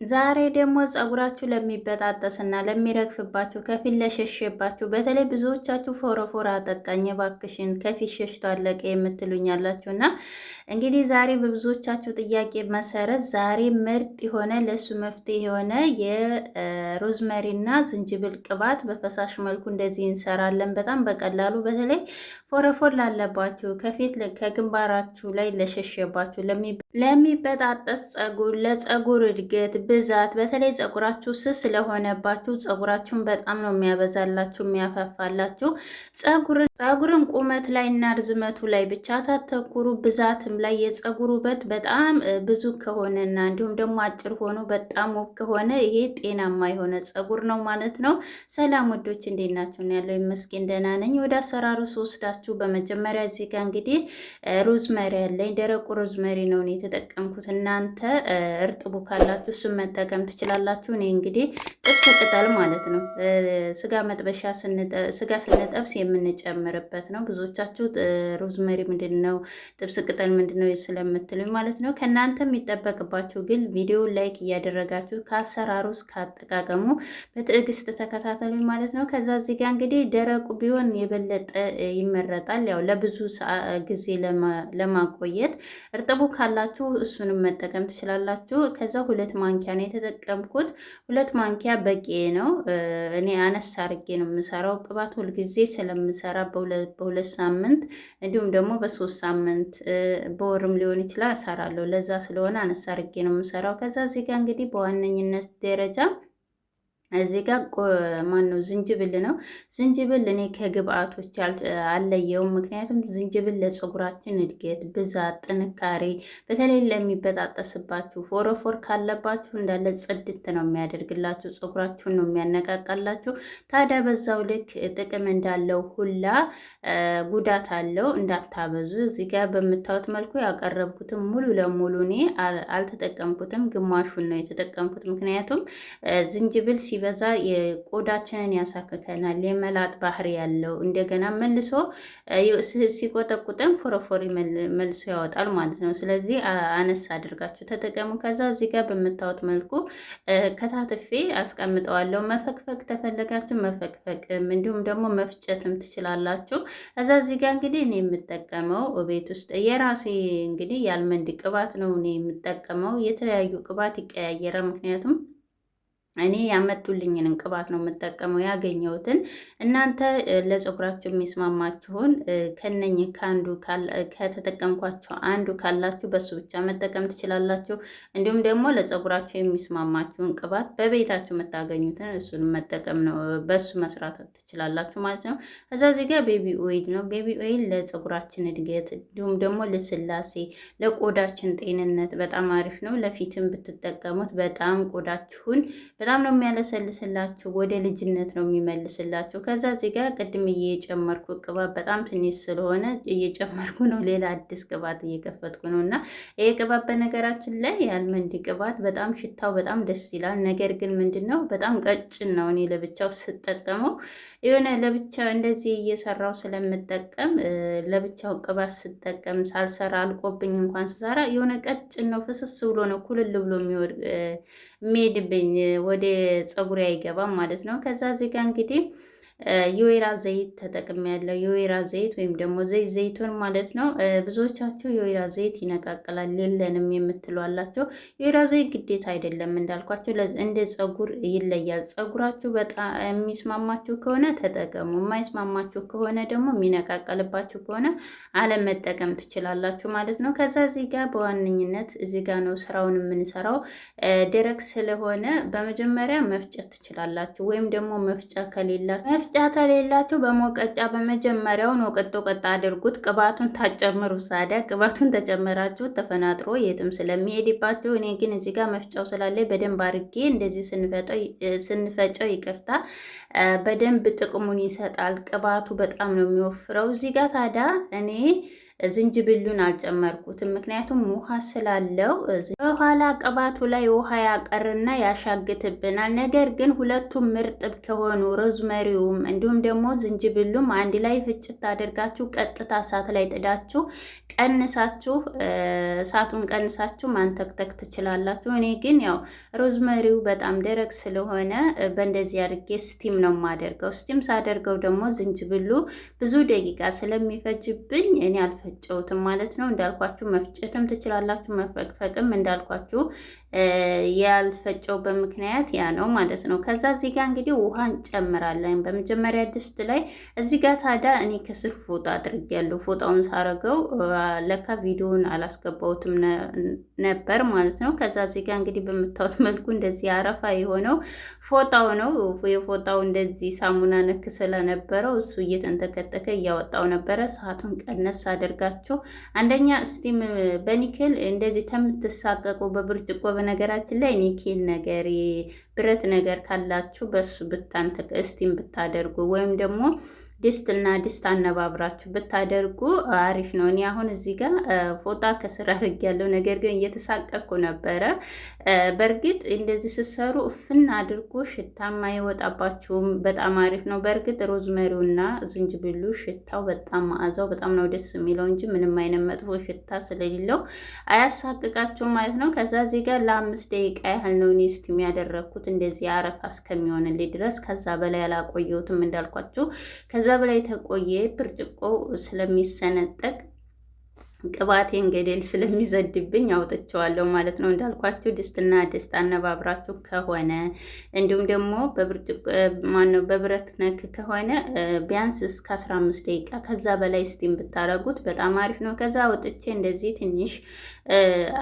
ዛሬ ደግሞ ፀጉራችሁ ለሚበጣጠስና ለሚረግፍባችሁ ከፊት ለሸሸባችሁ በተለይ ብዙዎቻችሁ ፎረፎር አጠቃኝ እባክሽን ከፊት ሸሽቶ አለቀ የምትሉኝ ያላችሁ እና እንግዲህ ዛሬ በብዙዎቻችሁ ጥያቄ መሰረት ዛሬ ምርጥ የሆነ ለእሱ መፍትሄ የሆነ የሮዝመሪና ዝንጅብል ቅባት በፈሳሽ መልኩ እንደዚህ እንሰራለን። በጣም በቀላሉ በተለይ ፎረፎር ላለባችሁ ከፊት ከግንባራችሁ ላይ ለሸሸባችሁ ለሚበጣጠስ ፀጉር ለፀጉር እድገት ብዛት በተለይ ፀጉራችሁ ስስ ስለሆነባችሁ ፀጉራችሁን በጣም ነው የሚያበዛላችሁ የሚያፋፋላችሁ። ፀጉርን ቁመት ላይ እና ርዝመቱ ላይ ብቻ ታተኩሩ። ብዛትም ላይ የፀጉር ውበት በጣም ብዙ ከሆነና እንዲሁም ደግሞ አጭር ሆኖ በጣም ውብ ከሆነ ይሄ ጤናማ የሆነ ፀጉር ነው ማለት ነው። ሰላም ወዶች እንዴት ናችሁ? ያለው ይመስገን ደህና ነኝ። ወደ አሰራሩ ስወስዳችሁ በመጀመሪያ እዚህ ጋር እንግዲህ ሮዝመሪ ያለኝ ደረቁ ሮዝመሪ ነው የተጠቀምኩት። እናንተ እርጥቡ ካላችሁ እሱን መጠቀም ትችላላችሁ። እኔ እንግዲህ ጥብስ ቅጠል ማለት ነው ስጋ መጥበሻ ስጋ ስንጠብስ የምንጨምርበት ነው። ብዙዎቻችሁ ሮዝመሪ ምንድነው ጥብስ ቅጠል ምንድነው ስለምትሉኝ ማለት ነው። ከእናንተ የሚጠበቅባችሁ ግን ቪዲዮ ላይክ እያደረጋችሁ ከአሰራሩ እስከ አጠቃቀሙ በትዕግስት ተከታተሉኝ ማለት ነው። ከዛ እዚህ ጋር እንግዲህ ደረቁ ቢሆን የበለጠ ይመረጣል፣ ያው ለብዙ ጊዜ ለማቆየት። እርጥቡ ካላችሁ እሱንም መጠቀም ትችላላችሁ። ከዛ 2 ማንኪያ ነው የተጠቀምኩት። 2 ማንኪያ በቂ ነው። እኔ አነስ አርጌ ነው የምሰራው። ቅባት ሁልጊዜ ስለምሰራ በሁለት ሳምንት እንዲሁም ደግሞ በ3 ሳምንት በወርም ሊሆን ይችላል እሰራለሁ። ለዛ ስለሆነ አነስ አርጌ ነው የምሰራው። ከዛ እዚህ ጋር እንግዲህ በዋነኝነት ደረጃ እዚህ ጋር ማነው ዝንጅብል ነው። ዝንጅብል እኔ ከግብአቶች አለየውም። ምክንያቱም ዝንጅብል ለፀጉራችን እድገት፣ ብዛት፣ ጥንካሬ በተለይ ለሚበጣጠስባችሁ ፎረፎር ካለባችሁ እንዳለ ጽድት ነው የሚያደርግላችሁ፣ ፀጉራችሁን ነው የሚያነቃቃላችሁ። ታዲያ በዛው ልክ ጥቅም እንዳለው ሁላ ጉዳት አለው፣ እንዳታበዙ። እዚህ ጋር በምታዩት መልኩ ያቀረብኩትም ሙሉ ለሙሉ እኔ አልተጠቀምኩትም፣ ግማሹን ነው የተጠቀምኩት። ምክንያቱም ዝንጅብል ሲበዛ የቆዳችንን ያሳክከናል፣ የመላጥ ባህሪ ያለው እንደገና መልሶ ሲቆጠቁጠን ፎረፎሪ መልሶ ያወጣል ማለት ነው። ስለዚህ አነስ አድርጋችሁ ተጠቀሙ። ከዛ እዚህ ጋር በምታዩት መልኩ ከታትፌ አስቀምጠዋለሁ። መፈቅፈቅ ተፈለጋችሁ መፈቅፈቅም እንዲሁም ደግሞ መፍጨትም ትችላላችሁ። ከዛ እዚህ ጋር እንግዲህ እኔ የምጠቀመው ቤት ውስጥ የራሴ እንግዲህ የአልመንድ ቅባት ነው እኔ የምጠቀመው። የተለያዩ ቅባት ይቀያየራል። ምክንያቱም እኔ ያመጡልኝን ቅባት ነው የምጠቀመው ያገኘሁትን። እናንተ ለፀጉራችሁ የሚስማማችሁን ከነኚህ ከአንዱ ከተጠቀምኳቸው አንዱ ካላችሁ በሱ ብቻ መጠቀም ትችላላችሁ። እንዲሁም ደግሞ ለፀጉራችሁ የሚስማማችሁን ቅባት በቤታችሁ የምታገኙትን እሱን መጠቀም ነው፣ በሱ መስራት ትችላላችሁ ማለት ነው። ከዛ እዚህ ጋር ቤቢ ኦይል ነው። ቤቢ ኦይል ለፀጉራችን እድገት እንዲሁም ደግሞ ልስላሴ፣ ለቆዳችን ጤንነት በጣም አሪፍ ነው። ለፊትም ብትጠቀሙት በጣም ቆዳችሁን በጣም ነው የሚያለሰልስላችሁ፣ ወደ ልጅነት ነው የሚመልስላችሁ። ከዛ እዚህ ጋር ቅድም እየጨመርኩ ቅባት በጣም ትንሽ ስለሆነ እየጨመርኩ ነው፣ ሌላ አዲስ ቅባት እየከፈትኩ ነው። እና ይሄ ቅባት በነገራችን ላይ የአልመንድ ቅባት በጣም ሽታው በጣም ደስ ይላል። ነገር ግን ምንድን ነው በጣም ቀጭን ነው። እኔ ለብቻው ስጠቀመው የሆነ ለብቻው እንደዚህ እየሰራው ስለምጠቀም ለብቻው ቅባት ስጠቀም ሳልሰራ አልቆብኝ እንኳን ስሰራ የሆነ ቀጭን ነው፣ ፍስስ ብሎ ነው ኩልል ብሎ የሚሄድብኝ ወደ ፀጉሬ አይገባም ማለት ነው። ከዛ እዚህ ጋር እንግዲህ የወይራ ዘይት ተጠቅሜያለሁ። የወይራ ዘይት ወይም ደግሞ ዘይቱን ማለት ነው። ብዙዎቻችሁ የወይራ ዘይት ይነቃቅላል የለንም የምትሉ አላቸው። የወይራ ዘይት ግዴታ አይደለም እንዳልኳቸው፣ እንደ ፀጉር ይለያል። ፀጉራችሁ በጣም የሚስማማችሁ ከሆነ ተጠቀሙ፣ የማይስማማችሁ ከሆነ ደግሞ የሚነቃቀልባችሁ ከሆነ አለመጠቀም ትችላላችሁ ማለት ነው። ከዛ እዚህ ጋር በዋነኝነት እዚህ ጋር ነው ስራውን የምንሰራው። ደረቅ ስለሆነ በመጀመሪያ መፍጨት ትችላላችሁ፣ ወይም ደግሞ መፍጫ ከሌላችሁ ከሌላችሁ በሞቀጫ በመጀመሪያው ነው ቀጥ አድርጉት። ቅባቱን ታጨምሩ ሳዳ ቅባቱን ተጨመራችሁ ተፈናጥሮ የትም ስለሚሄድባችሁ። እኔ ግን እዚህ ጋር መፍጫው ስላለ በደንብ አድርጌ እንደዚህ ስንፈጨው ይቅርታ፣ በደንብ ጥቅሙን ይሰጣል። ቅባቱ በጣም ነው የሚወፍረው። እዚህ ጋር ታዲያ እኔ ዝንጅብሉን አልጨመርኩትም፣ ምክንያቱም ውሃ ስላለው በኋላ ቅባቱ ላይ ውሃ ያቀርና ያሻግትብናል። ነገር ግን ሁለቱም ምርጥብ ከሆኑ ሮዝመሪውም እንዲሁም ደግሞ ዝንጅብሉም አንድ ላይ ፍጭት አድርጋችሁ ቀጥታ እሳት ላይ ጥዳችሁ ቀንሳችሁ እሳቱን ቀንሳችሁ ማንተክተክ ትችላላችሁ። እኔ ግን ያው ሮዝመሪው በጣም ደረቅ ስለሆነ በእንደዚህ አድርጌ ስቲም ነው የማደርገው። ስቲም ሳደርገው ደግሞ ዝንጅብሉ ብዙ ደቂቃ ስለሚፈጅብኝ እኔ አልፈጨውትም ማለት ነው። እንዳልኳችሁ መፍጨትም ትችላላችሁ፣ መፈቅፈቅም እንዳልኳችሁ ያልፈጨው በምክንያት ያ ነው ማለት ነው። ከዛ እዚህ ጋር እንግዲህ ውሃ እንጨምራለን በመጀመሪያ ድስት ላይ። እዚህ ጋር ታዲያ እኔ ከስር ፎጣ አድርጌያለሁ። ፎጣውን ሳረገው ለካ ቪዲዮውን አላስገባሁትም ነበር ማለት ነው። ከዛ እዚህ ጋር እንግዲህ በምታዩት መልኩ እንደዚህ አረፋ የሆነው ፎጣው ነው። የፎጣው እንደዚህ ሳሙና ነክ ስለነበረው እሱ እየተንተከተከ እያወጣው ነበረ። ሰዓቱን ቀነስ አድርጋችሁ አንደኛ ስቲም በኒኬል እንደዚህ ከምትሳቀቁ በብርጭቆ በነገራችን ላይ ኒኬል ነገር ብረት ነገር ካላችሁ በሱ ስቲም ብታደርጉ ወይም ደግሞ ድስት እና ድስት አነባብራችሁ ብታደርጉ አሪፍ ነው። እኔ አሁን እዚህ ጋር ፎጣ ከስር አድርጌያለሁ፣ ነገር ግን እየተሳቀቅኩ ነበረ። በእርግጥ እንደዚህ ስትሰሩ እፍና አድርጎ ሽታም አይወጣባችሁም፣ በጣም አሪፍ ነው። በእርግጥ ሮዝመሪውና ዝንጅብሉ ሽታው በጣም መዓዛው በጣም ነው ደስ የሚለው እንጂ ምንም አይነት መጥፎ ሽታ ስለሌለው አያሳቅቃችሁም ማለት ነው። ከዛ እዚህ ጋር ለ5 ደቂቃ ያህል ነው እኔ ስቲም ያደረግኩት እንደዚህ አረፋ እስከሚሆንልኝ ድረስ። ከዛ በላይ አላቆየሁትም እንዳልኳችሁ። ከዛ በላይ ተቆየ ብርጭቆ ስለሚሰነጠቅ ቅባቴን ገደል ስለሚዘድብኝ አውጥቼዋለሁ ማለት ነው። እንዳልኳችሁ ድስትና ድስት አነባብራችሁ ከሆነ እንዲሁም ደግሞ በብርጭቆ በብረት ነክ ከሆነ ቢያንስ እስከ 15 ደቂቃ ከዛ በላይ ስቲም ብታረጉት በጣም አሪፍ ነው። ከዛ አውጥቼ እንደዚህ ትንሽ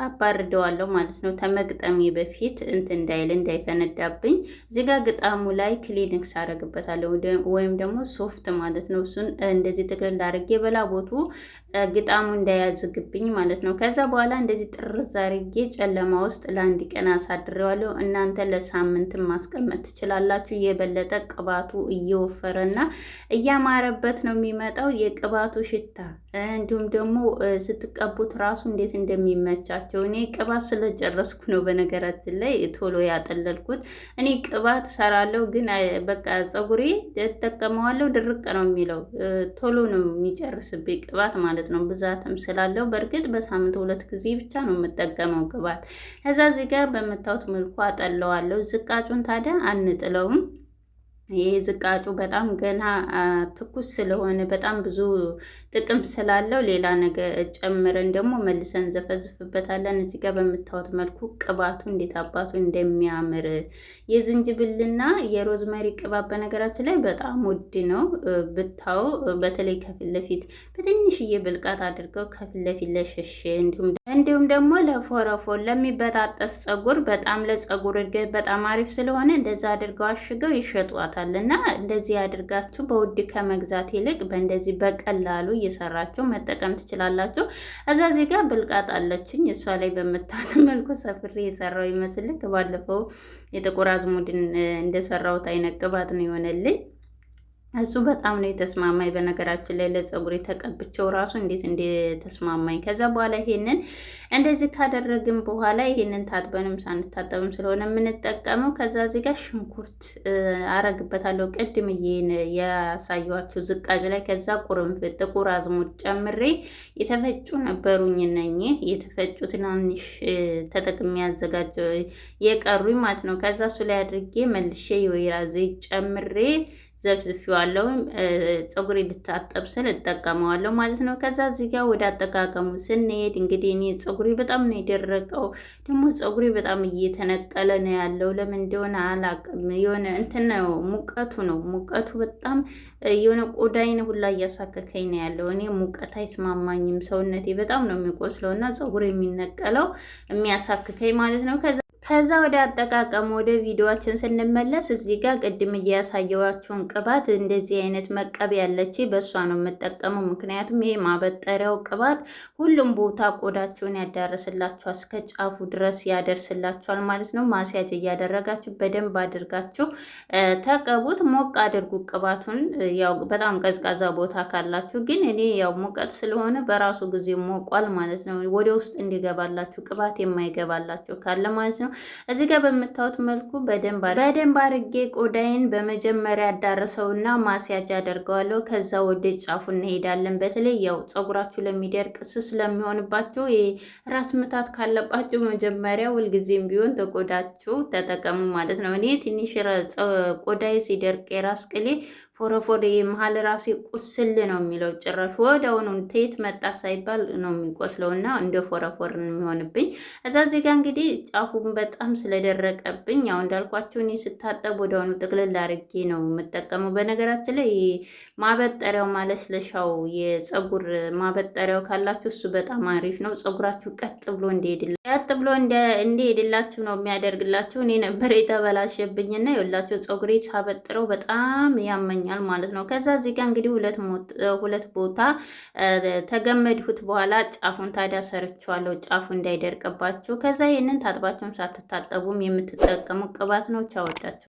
አባርደዋለሁ ማለት ነው። ተመግጠሜ በፊት እንዳይፈነዳብኝ። እዚህ ጋር ግጣሙ ላይ ክሊኒክስ አረግበታለሁ ወይም ደግሞ ሶፍት ማለት ነው። እሱን እንደዚህ ጥቅልል አድርጌ በላቦቱ ግጣሙ እንዳያዝግብኝ ማለት ነው። ከዛ በኋላ እንደዚህ ጥርዝ አድርጌ ጨለማ ውስጥ ለ1 ቀን አሳድሬዋለሁ። እናንተ ለሳምንትም ማስቀመጥ ትችላላችሁ። የበለጠ ቅባቱ እየወፈረና እያማረበት ነው የሚመጣው። የቅባቱ ሽታ እንዲሁም ደግሞ ስትቀቡት ራሱ እንዴት እንደሚመቻቸው። እኔ ቅባት ስለጨረስኩ ነው በነገራችን ላይ ቶሎ ያጠለልኩት። እኔ ቅባት ሰራለሁ ግን በቃ ፀጉሬ እጠቀመዋለሁ ድርቅ ነው የሚለው፣ ቶሎ ነው የሚጨርስብኝ ቅባት ማለት ነው። ብዛትም ስላለው በእርግጥ በሳምንት 2 ጊዜ ብቻ ነው የምጠቀመው ቅባት። ከዛ እዚህ ጋር በምታዩት መልኩ አጠለዋለሁ። ዝቃጩን ታዲያ አንጥለውም። ይህ ዝቃጩ በጣም ገና ትኩስ ስለሆነ በጣም ብዙ ጥቅም ስላለው ሌላ ነገር ጨምረን ደግሞ መልሰን ዘፈዝፍበታለን። እዚህ ጋር በምታዩት መልኩ ቅባቱ እንዴት አባቱ እንደሚያምር የዝንጅብልና የሮዝመሪ ቅባት በነገራችን ላይ በጣም ውድ ነው ብታው። በተለይ ከፊት ለፊት በትንሽዬ ብልቃት አድርገው ከፊት ለፊት ለሸሽ እንዲሁም ደግሞ ለፎረፎር ለሚበጣጠስ ፀጉር በጣም ለፀጉር እድገት በጣም አሪፍ ስለሆነ እንደዛ አድርገው አሽገው ይሸጧታል። እና እንደዚህ አድርጋችሁ በውድ ከመግዛት ይልቅ በእንደዚህ በቀላሉ እየሰራችሁ መጠቀም ትችላላችሁ። እዚህ ጋር ብልቃጥ አለችኝ። እሷ ላይ በምታዩት መልኩ ሰፍሬ የሰራው ይመስልክ ባለፈው የጥቁር አዝሙድን እንደሰራሁት አይነት ቅባት ነው የሆነልኝ። እሱ በጣም ነው የተስማማኝ። በነገራችን ላይ ለፀጉሬ ተቀብቼው ራሱ እንዴት እንደተስማማኝ። ከዛ በኋላ ይሄንን እንደዚህ ካደረግን በኋላ ይሄንን ታጥበንም ሳንታጠብም ስለሆነ የምንጠቀመው። ከዛ እዚህ ጋር ሽንኩርት አረግበታለሁ ቅድም ያሳየኋችሁ ዝቃጭ ላይ። ከዛ ቁርንፍት፣ ጥቁር አዝሙድ ጨምሬ የተፈጩ ነበሩኝ እነኚህ የተፈጩ ትናንሽ ተጠቅሜ ያዘጋጀው የቀሩኝ ማለት ነው። ከዛ እሱ ላይ አድርጌ መልሼ የወይራ ዘይት ጨምሬ ዘፍዝፌዋለሁ። ፀጉሬ ልታጠብ ስል እጠቀመዋለሁ ማለት ነው። ከዛ እዚህ ጋር ወደ አጠቃቀሙ ስንሄድ እንግዲህ እኔ ፀጉሬ በጣም ነው የደረቀው። ደግሞ ፀጉሬ በጣም እየተነቀለ ነው ያለው። ለምን እንደሆነ አላውቅም። የሆነ እንትን ነው ሙቀቱ በጣም የሆነ ቆዳይን ሁላ እያሳከከኝ ነው ያለው። እኔ ሙቀት አይስማማኝም። ሰውነቴ በጣም ነው የሚቆስለው እና ፀጉሬ የሚነቀለው የሚያሳክከኝ ማለት ነው። ከዛ ወደ አጠቃቀሙ ወደ ቪዲዮአችን ስንመለስ እዚህ ጋር ቅድም እያሳየዋችሁን ቅባት እንደዚህ አይነት መቀቢያ ያለች በእሷ ነው የምጠቀመው። ምክንያቱም ይሄ ማበጠሪያው ቅባት ሁሉም ቦታ ቆዳችሁን ያዳርስላችኋል፣ እስከ ጫፉ ድረስ ያደርስላችኋል ማለት ነው። ማስያጅ እያደረጋችሁ በደንብ አድርጋችሁ ተቀቡት። ሞቅ አድርጉ ቅባቱን። ያው በጣም ቀዝቃዛ ቦታ ካላችሁ ግን እኔ ያው ሙቀት ስለሆነ በራሱ ጊዜ ሞቋል ማለት ነው። ወደ ውስጥ እንዲገባላችሁ ቅባት የማይገባላችሁ ካለ ማለት ነው። እዚህ ጋር በምታዩት መልኩ በደንብ አድርጌ ቆዳይን በመጀመሪያ አዳርሰውና ማስያጅ አደርገዋለሁ። ከዛ ወደ ጫፉ እንሄዳለን። በተለይ ያው ፀጉራችሁ ለሚደርቅ ስስ ስለሚሆንባችሁ ራስ ምታት ካለባችሁ መጀመሪያ ሁልጊዜም ቢሆን ተቆዳችሁ ተጠቀሙ ማለት ነው። እኔ ትንሽ ቆዳይ ሲደርቅ የራስ ቅሌ ፎረፎር መሀል ራሴ ቁስል ነው የሚለው። ጭራሽ ወዲያውኑ ተየት መጣ ሳይባል ነው የሚቆስለው እና እንደ ፎረፎር የሚሆንብኝ። እዛ ዜጋ እንግዲህ ጫፉን በጣም ስለደረቀብኝ ያው እንዳልኳቸው እኔ ስታጠብ ወዲያውኑ ጥቅልል አድርጌ ነው የምጠቀመው። በነገራችን ላይ ማበጠሪያው ማለስለሻው የፀጉር ማበጠሪያው ካላችሁ እሱ በጣም አሪፍ ነው። ፀጉራችሁ ቀጥ ብሎ እንዲሄድላችሁ ነው የሚያደርግላችሁ። እኔ ነበር የተበላሸብኝና የላችሁ ፀጉሬ ሳበጥረው በጣም ያመኛል ማለት ነው። ከዛ እዚህ ጋር እንግዲህ ሁለት ቦታ ተገመድሁት በኋላ ጫፉን ታዲያ ሰርቼዋለሁ፣ ጫፉ እንዳይደርቅባችሁ። ከዛ ይህንን ታጥባችሁም ሳትታጠቡም የምትጠቀሙ ቅባት ነው። ቻው ወዳችሁ